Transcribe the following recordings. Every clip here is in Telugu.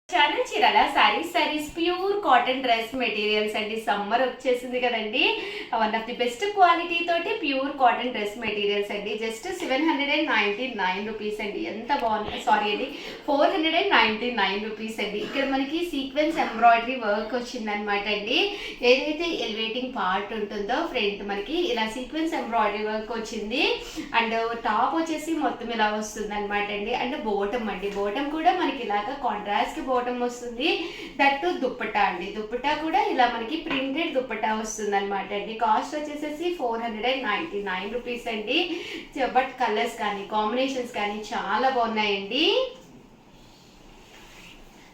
Channel Chirala sarees pure cotton dress materials అండి. సమ్మర్ వచ్చేసింది కదండి. One of the best quality తోటి ప్యూర్ కాటన్ డ్రెస్ మెటీరియల్స్ అండి. జస్ట్ 799 రూపీస్ అండి. ఎంత బాగుంది, సారీ అండి, 499 రూపీస్ అండి. ఇక్కడ మనకి సీక్వెన్స్ ఎంబ్రాయిడరీ వర్క్ వచ్చిందనమాట అండి. ఏదైతే ఎలివేటింగ్ పార్ట్ ఉంటుందో ఫ్రంట్ మనకి ఇలా సీక్వెన్స్ ఎంబ్రాయిడరీ వర్క్ వచ్చింది. అండ్ టాప్ వచ్చేసి మొత్తం ఇలా వస్తుంది అనమాట అండి. అండ్ బోటం అండి, బోటం కూడా మనకి ఇలాగా కాంట్రాస్ట్ బోటం వస్తుంది. దట్టు దుప్పటా అండి, దుప్పటా కూడా ఇలా మనకి ప్రింటెడ్ దుప్పటా వస్తుంది అనమాట అండి. కాస్ట్ వచ్చేసేసి 499 రూపీస్ అండి. బట్ కలర్స్ కానీ కాంబినేషన్స్ కానీ చాలా బాగున్నాయండి.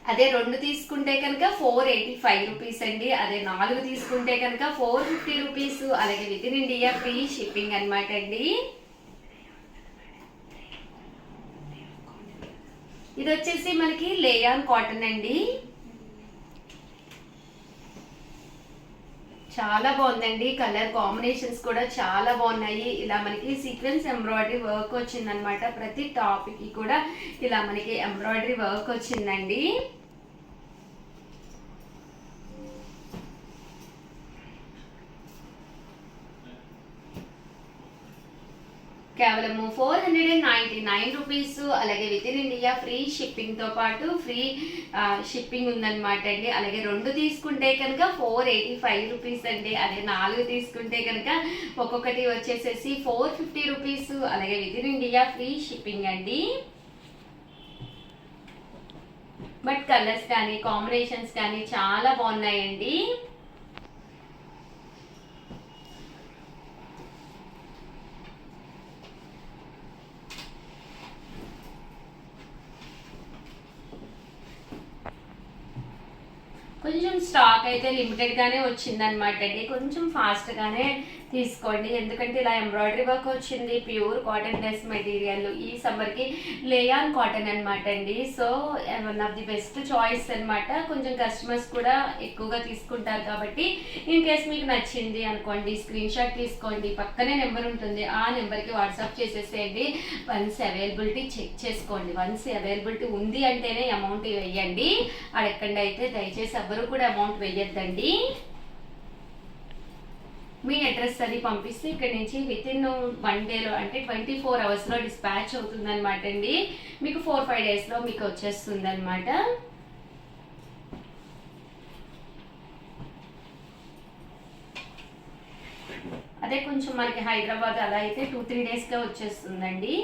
అదే 2 తీసుకుంటే కనుక 485 రూపీస్ అండి. అదే 4 తీసుకుంటే కనుక 450 రూపీస్. అలాగే with in India free shipping అనమాట అండి. ఇది వచ్చేసి మనకి లేయాన్ కాటన్ అండి. చాలా బాగుందండి. కలర్ కాంబినేషన్స్ కూడా చాలా బాగున్నాయి. ఇలా మనకి సీక్వెన్స్ ఎంబ్రాయిడరీ వర్క్ వచ్చిందనమాట. ప్రతి టాప్ కి కూడా ఇలా మనకి ఎంబ్రాయిడరీ వర్క్ వచ్చిందండి. కేవలము 499 రూపీస్. అలాగే with in India free shipping తో పాటు ఫ్రీ షిప్పింగ్ ఉందన్నమాట అండి. అలాగే 2 తీసుకుంటే కనుక 485 రూపీస్ అండి. అదే 4 తీసుకుంటే కనుక ఒక్కొక్కటి వచ్చేసేసి 450 రూపీస్. అలాగే with in India free shipping అండి. బట్ కలర్స్ కానీ కాంబినేషన్స్ కానీ చాలా బాగున్నాయండి. కొంచెం స్టాక్ అయితే లిమిటెడ్ గానే వచ్చిందనమాట అండి. కొంచెం ఫాస్ట్ గానే తీసుకోండి, ఎందుకంటే ఇలా ఎంబ్రాయిడరీ వర్క్ వచ్చింది. ప్యూర్ కాటన్ డ్రెస్ మెటీరియల్ ఈ సమ్మర్ కి లేయాన్ కాటన్ అనమాట అండి. So one of the best choice అనమాట. కొంచెం కస్టమర్స్ కూడా ఎక్కువగా తీసుకుంటారు కాబట్టి ఇన్ కేస్ మీకు నచ్చింది అనుకోండి, స్క్రీన్ షాట్ తీసుకోండి. పక్కనే నెంబర్ ఉంటుంది, ఆ నెంబర్కి వాట్సాప్ చేసేసేయండి. వన్స్ అవైలబిలిటీ చెక్ చేసుకోండి. వన్స్ అవైలబిలిటీ ఉంది అంటేనే అమౌంట్ వేయండి. అడగండి అయితే దయచేసి ఎవరు కూడా అమౌంట్ వేయద్దండి. మీ అడ్రస్ అది పంపిస్తే ఇక్కడ నుంచి విత్ ఇన్ 1 డేలో అంటే 24 అవర్స్లో డిస్పాచ్ అవుతుంది అనమాట అండి. మీకు 4-5 డేస్లో మీకు వచ్చేస్తుంది అనమాట. అదే కొంచెం మనకి హైదరాబాద్ అలా అయితే 2-3 డేస్గా వచ్చేస్తుందండి.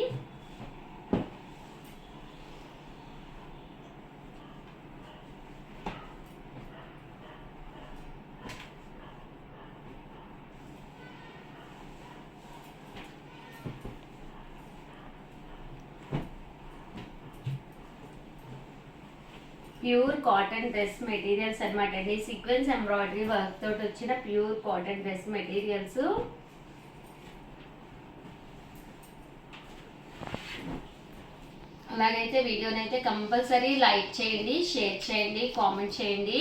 ప్యూర్ కాటన్ డ్రెస్ మెటీరియల్స్ అనమాట అండి. సీక్వెన్స్ ఎంబ్రాయిడరీ వర్క్ తోటి వచ్చిన ప్యూర్ కాటన్ డ్రెస్ మెటీరియల్స్. అలాగైతే వీడియోనైతే కంపల్సరీ లైక్ చేయండి, షేర్ చేయండి, కామెంట్ చేయండి.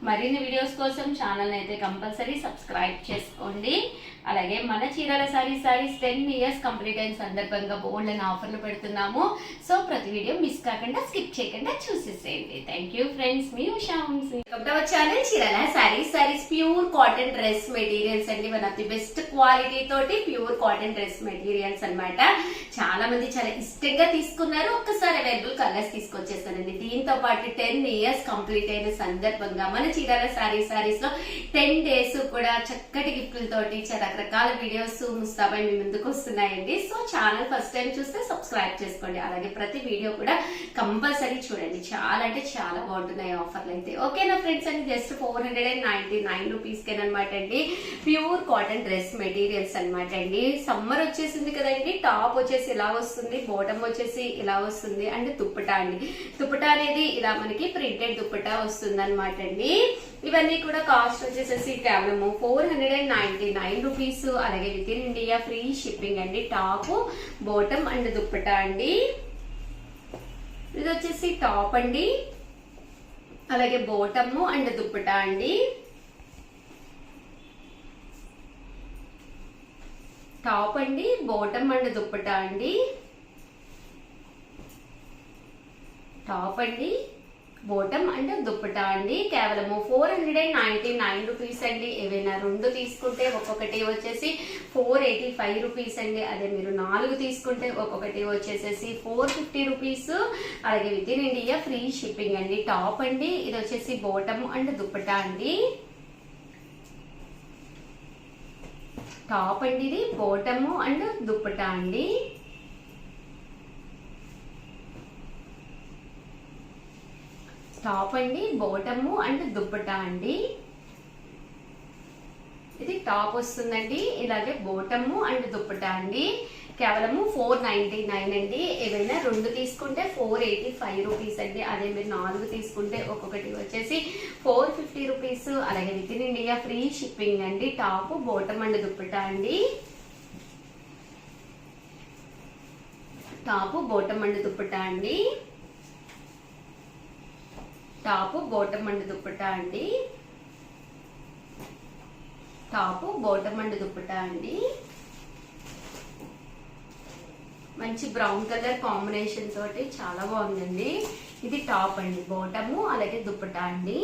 మరిన్ని వీడియోస్ కోసం ఛానల్ని అయితే కంపల్సరీ సబ్స్క్రైబ్ చేసుకోండి. అలాగే మన చీరాల సారీస్ 10 ఇయర్స్ కంప్లీట్ అయిన సందర్భంగా బోల్డ్ అని ఆఫర్లు పెడుతున్నాము. సో ప్రతి వీడియో మిస్ కాకుండా స్కిప్ చేయకుండా చూసేసేయండి. థ్యాంక్ యూ ఫ్రెండ్స్, మీ Usha Vamshi. Channel Chirala sarees pure cotton dress materials అండి. One of the best quality తోటి ప్యూర్ కాటన్ డ్రెస్ మెటీరియల్స్ అనమాట. చాలా మంది చాలా ఇష్టంగా తీసుకున్నారు. ఒక్కసారి అవైలబుల్ కలర్స్ తీసుకొచ్చేస్తానండి. దీంతో పాటు 10 ఇయర్స్ కంప్లీట్ అయిన సందర్భంగా మన చీరాల సారీస్ లో 10 డేస్ కూడా చక్కటి గిఫ్ట్లతోటి చాలా రకరకాల వీడియోస్ ముస్తాబై మీ ముందుకు వస్తున్నాయండి. సో ఛానల్ ఫస్ట్ టైం చూస్తే సబ్స్క్రైబ్ చేసుకోండి. అలాగే ప్రతి వీడియో కూడా కంపల్సరీ చూడండి. చాలా అంటే చాలా బాగుంటున్నాయి ఆఫర్లు అయితే. ఓకేనా ఫ్రెండ్స్ అండి, జస్ట్ 499 రూపీస్ కేనమాట అండి. ప్యూర్ కాటన్ డ్రెస్ మెటీరియల్స్ అనమాట అండి. సమ్మర్ వచ్చేసింది కదండి. టాప్ వచ్చేసి ఇలా వస్తుంది, బాటమ్ వచ్చేసి ఇలా వస్తుంది. అండ్ దుప్పటా అండి, దుప్పటా అనేది ఇలా మనకి ప్రింటెడ్ దుప్పటా వస్తుంది అనమాట అండి. ఇవన్నీ కూడా కాస్ట్ వచ్చేసేసి కేవలము 499 రూపీస్. అలాగే with in India free shipping అండి. టాప్, బాటమ్ అండ్ దుప్పటా అండి. ఇది వచ్చేసి టాప్ అండి, అలాగే బాటమ్ అండ్ దుప్పటా అండి. టాప్ అండి, బాటమ్ అండ్ దుప్పటా అండి. టాప్ అండి, బోటం అండ్ దుప్పటా అండి. కేవలము 499 రూపీస్ అండి. ఏవైనా 2 తీసుకుంటే ఒక్కొక్కటి వచ్చేసి 485 రూపీస్ అండి. అదే మీరు 4 తీసుకుంటే ఒక్కొక్కటి వచ్చేసేసి 450 రూపీస్. అలాగే with in India free shipping అండి. టాప్ అండి, ఇది వచ్చేసి బోటం అండ్ దుప్పటా అండి. టాప్ అండి, ఇది బోటము అండ్ దుప్పటా అండి. టాప్ అండి, బోటము అండ్ దుప్పటా అండి. ఇది టాప్ వస్తుందండి, ఇలాగే బోటము అండ్ దుప్పటా అండి. కేవలము 499 అండి. ఏవైనా 2 తీసుకుంటే 485 రూపీస్ అండి. అదే మీరు 4 తీసుకుంటే ఒక్కొక్కటి వచ్చేసి 450 రూపీస్. అలాగే with in India free shipping అండి. టాప్, బోటం అండ్ దుప్పటా అండి. టాప్, బోటం అండ్ దుప్పటా అండి. టాప్, బోటం అండ్ దుప్పటా అండి. టాప్, బోటం అండ్ దుప్పటా అండి. మంచి బ్రౌన్ కలర్ కాంబినేషన్ తోటి చాలా బాగుందండి. ఇది టాప్ అండి, బోటము అలాగే దుప్పటా అండి.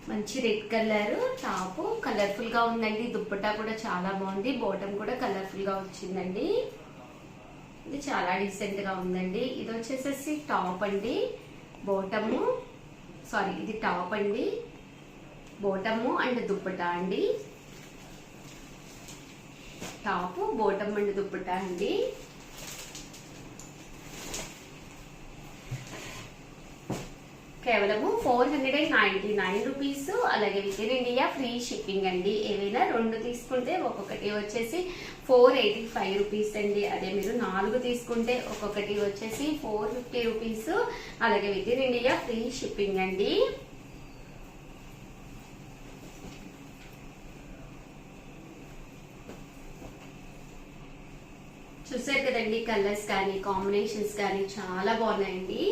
మంచి రెడ్ కలర్ టాప్, కలర్ఫుల్ గా ఉందండి. దుప్పటా కూడా చాలా బాగుంది, బోటం కూడా కలర్ఫుల్ గా వచ్చిందండి. ఇది చాలా డీసెంట్ గా ఉందండి. ఇది వచ్చేసేసి టాప్ అండి, బోటము సారీ ఇది టాప్ అండి, బోటము అండ్ దుప్పటా అండి. టాప్, బోటం అండ్ దుప్పటా అండి. కేవలము 499 రూపీస్. అలాగే with in India free shipping అండి. ఏవైనా 2 తీసుకుంటే ఒక్కొక్కటి వచ్చేసి 485 రూపీస్ అండి. అదే మీరు 4 తీసుకుంటే ఒక్కొక్కటి వచ్చేసి 450 రూపీస్. అలాగే with in India free shipping అండి. చూసారు కదండి, కలర్స్ కానీ కాంబినేషన్స్ కానీ చాలా బాగున్నాయండి.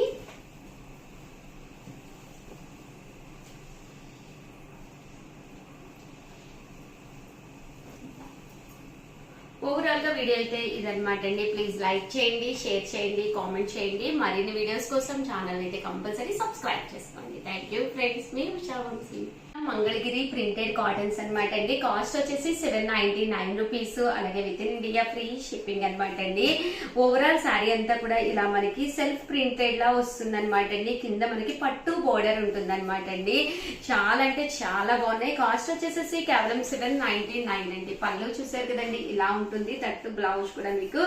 ఓవరాల్ గా వీడియో అయితే ఇదన్నమాట అండి. ప్లీజ్ లైక్ చేయండి, షేర్ చేయండి, కామెంట్ చేయండి. మరిన్ని వీడియోస్ కోసం ఛానల్ అయితే కంపల్సరీ సబ్స్క్రైబ్ చేసుకోండి. థ్యాంక్ యూ ఫ్రెండ్స్, మీ ఉషావంశీ. మంగళగిరి ప్రింటెడ్ కాటన్స్ అనమాట అండి. కాస్ట్ వచ్చేసి 799 రూపీస్. అలాగే with in India free shipping అనమాట అండి. ఓవరాల్ శారీ అంతా కూడా ఇలా మనకి సెల్ఫ్ ప్రింటెడ్ లా వస్తుంది అనమాట అండి. కింద మనకి పట్టు బోర్డర్ ఉంటుంది అనమాట అండి. చాలా అంటే చాలా బాగున్నాయి. కాస్ట్ వచ్చేసేసి కేవలం 799 అండి. పళ్ళు చూసారు కదండి, ఇలా ఉంటుంది. తట్టు బ్లౌజ్ కూడా మీకు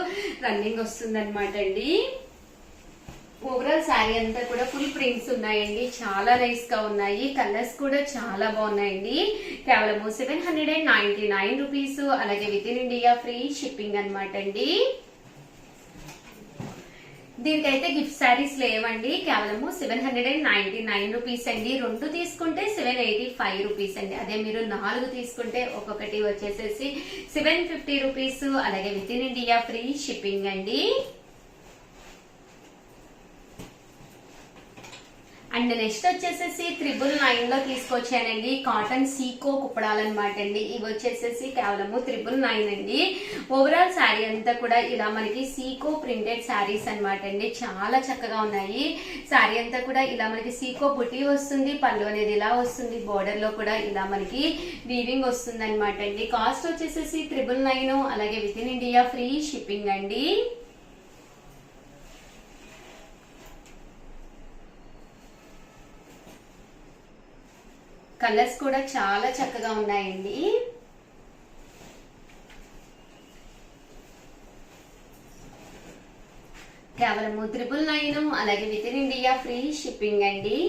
రన్నింగ్ వస్తుంది అనమాట అండి. ఓవరాల్ శారీ అంతా కూడా ఫుల్ ప్రింట్స్ ఉన్నాయండి. చాలా నైస్ గా ఉన్నాయి. కలర్స్ కూడా చాలా బాగున్నాయండి. కేవలం 799 రూపీస్. అలాగే with in India free shipping అనమాట అండి. దీనికైతే గిఫ్ట్ శారీస్ లేవండి. కేవలము 799 రూపీస్ అండి. 2 తీసుకుంటే 785 రూపీస్ అండి. అదే మీరు 4 తీసుకుంటే ఒక్కొక్కటి వచ్చేసేసి 750 రూపీస్. అలాగే with in India free shipping అండి. అండ్ నెక్స్ట్ వచ్చేసేసి 999 లో తీసుకొచ్చానండి. కాటన్ సీకో కుప్పడాలు అనమాట అండి. ఇవి వచ్చేసేసి కేవలము 999 అండి. ఓవరాల్ శారీ అంతా కూడా ఇలా మనకి సీకో ప్రింటెడ్ శారీస్ అనమాట అండి. చాలా చక్కగా ఉన్నాయి. శారీ అంతా కూడా ఇలా మనకి సీకో బుటీ వస్తుంది. పళ్ళు అనేది ఇలా వస్తుంది. బోర్డర్ లో కూడా ఇలా మనకి వీవింగ్ వస్తుంది అనమాట అండి. కాస్ట్ వచ్చేసేసి 999. అలాగే with in India free shipping అండి. కలర్స్ కూడా చాలా చక్కగా ఉన్నాయండి. కేవలము 999. అలాగే with in India free shipping అండి.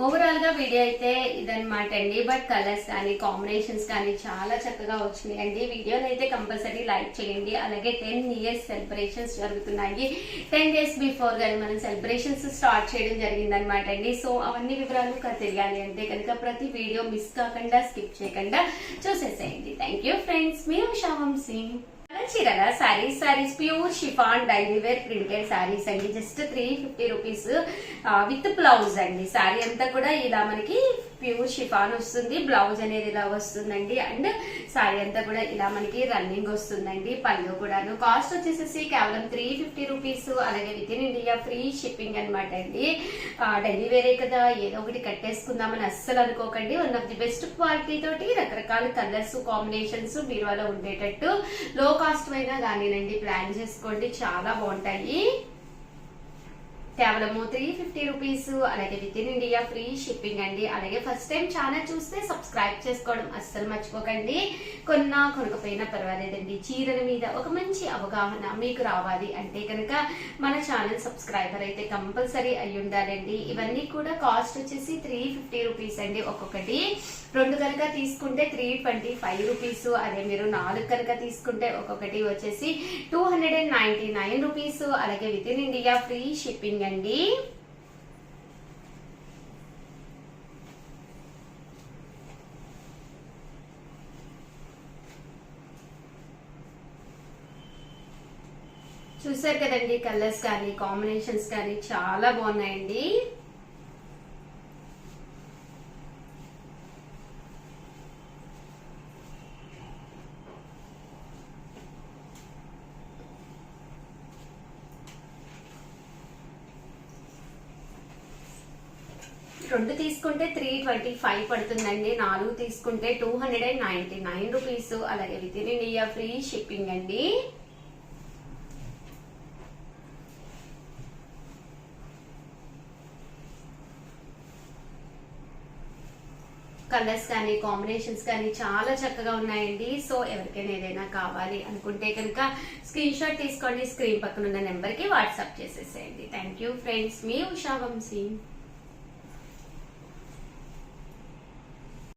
ఓవరాల్ గా వీడియో అయితే ఇదన్నమాట అండి. బట్ కలర్స్ కానీ కాంబినేషన్స్ కానీ చాలా చక్కగా వచ్చినాయి అండి. వీడియోని అయితే కంపల్సరీ లైక్ చేయండి. అలాగే 10 years సెలబ్రేషన్స్ జరుగుతున్నాయి. 10 days బిఫోర్ కానీ మనం సెలబ్రేషన్స్ స్టార్ట్ చేయడం జరిగింది అనమాట అండి. సో అవన్నీ వివరాలు తెలియాలి అంటే కనుక ప్రతి వీడియో మిస్ కాకుండా స్కిప్ చేయకుండా చూసేసేయండి. థ్యాంక్ యూ ఫ్రెండ్స్, మీ ఉషావంశీ. చీరల sarees pure chiffon daily wear printed sarees అండి. జస్ట్ 350 రూపీస్ విత్ బ్లౌజ్ అండి. సారీ అంతా కూడా ఇలా మనకి ప్యూర్ షిఫాన్ వస్తుంది. బ్లౌజ్ అనేది ఇలా వస్తుందండి. అండ్ సారీ అంతా కూడా ఇలా మనకి రన్నింగ్ వస్తుందండి. పళ్ళు కూడాను. కాస్ట్ వచ్చేసి కేవలం 350 రూపీస్. అలాగే with in India free shipping అనమాట అండి. డైలీ వేరే కదా, ఏదో ఒకటి కట్టేసుకుందామని అస్సలు అనుకోకండి. One of the best quality తోటి రకరకాల కలర్స్ కాంబినేషన్స్ బీరువాలో ఉండేటట్టు లో కాస్ట్ అయినా కానీనండి ప్లాన్ చేసుకోండి, చాలా బాగుంటాయి. కేవలము 350 రూపీస్. అలాగే with in India free shipping అండి. అలాగే ఫస్ట్ టైం ఛానల్ చూస్తే సబ్స్క్రైబ్ చేసుకోవడం అస్సలు మర్చిపోకండి. కొనకపోయినా పర్వాలేదండి. చీరల మీద ఒక మంచి అవగాహన మీకు రావాలి అంటే కనుక మన ఛానల్ సబ్స్క్రైబర్ అయితే కంపల్సరీ అయి ఉండాలండి. ఇవన్నీ కూడా కాస్ట్ వచ్చేసి 350 రూపీస్ అండి. ఒక్కొక్కటి 2 కనుక తీసుకుంటే 325 రూపీస్. అదే మీరు 4 కనుక తీసుకుంటే ఒక్కొక్కటి వచ్చేసి 299 రూపీస్. అలాగే with in India free shipping అండి. చూసారు కదండి, కలర్స్ కానీ కాంబినేషన్స్ కానీ చాలా బాగున్నాయండి. రెండు తీసుకుంటే 325 పడుతుందండి. 4 తీసుకుంటే 299 రూపీస్. అలాగే with in India free shipping అండి. కలర్స్ కానీ కాంబినేషన్స్ కానీ చాలా చక్కగా ఉన్నాయండి. సో ఎవరికైనా ఏదైనా కావాలి అనుకుంటే కనుక స్క్రీన్ షాట్ తీసుకోండి. స్క్రీన్ పక్కన ఉన్న నెంబర్ కి వాట్సాప్ చేసేసేయండి. థ్యాంక్ యూ ఫ్రెండ్స్, మీ ఉషా వంశీ.